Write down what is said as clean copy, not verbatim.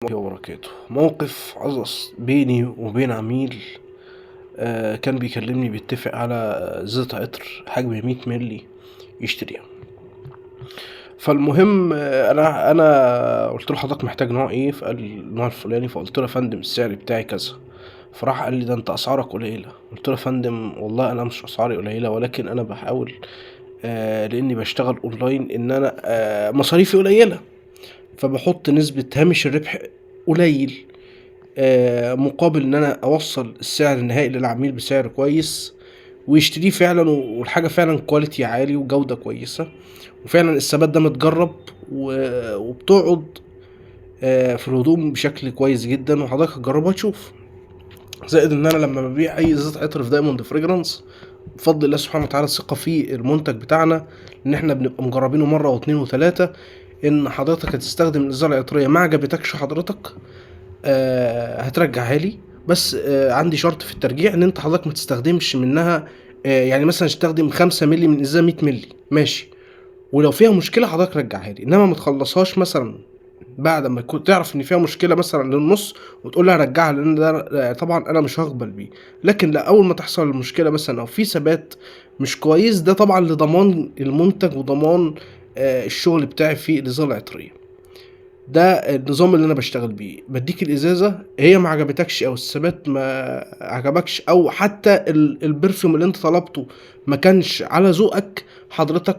الله وبركاته. موقف عظص بيني وبين عميل كان بيكلمني بيتفق على زيت عطر حجم 100 ملي يشتريها. فالمهم انا قلت له حضرتك محتاج نوع ايه؟ فقال لي النوع الفلاني. فقلت له يا فندم السعر بتاعي كذا. فراح قال لي ده انت اسعارك قليله. قلت له يا فندم والله انا مش اسعاري قليله، ولكن انا بحاول لاني بشتغل اونلاين ان انا مصاريفي قليله، فبحط نسبة هامش الربح قليل مقابل ان انا اوصل السعر النهائي للعميل بسعر كويس ويشتريه فعلا، والحاجة فعلا كواليتي عالي وجودة كويسة، وفعلا الثبات ده متجرب وبتقعد في الهدوم بشكل كويس جدا، وحضرتك تجربها تشوف. زائد ان انا لما ببيع اي زيت عطر في دايموند فريجرانس بفضل الله سبحانه وتعالى الثقة في المنتج بتاعنا، ان احنا بنبقى مجربينه مرة واثنين وثلاثة. ان حضرتك هتستخدم الازازة العطرية ما عجبتكش حضرتك هترجعها لي، بس عندي شرط في الترجيع ان انت حضرتك ما تستخدمش منها يعني مثلا استخدم 5 مللي من ازازه 100 مللي ماشي، ولو فيها مشكله حضرتك رجعها لي، انما ما تخلصهاش مثلا بعد ما تكون تعرف ان فيها مشكله مثلا للنص وتقول لها رجعها، لان ده طبعا انا مش هقبل بيه. لكن لا، اول ما تحصل المشكله مثلا او في ثبات مش كويس، ده طبعا لضمان المنتج وضمان الشغل بتاعي في الازازه العطريه. ده النظام اللي انا بشتغل بيه. بديك الازازه هي ما عجبتكش او الثبات ما عجبكش او حتى البرفيوم اللي انت طلبته ما كانش على ذوقك، حضرتك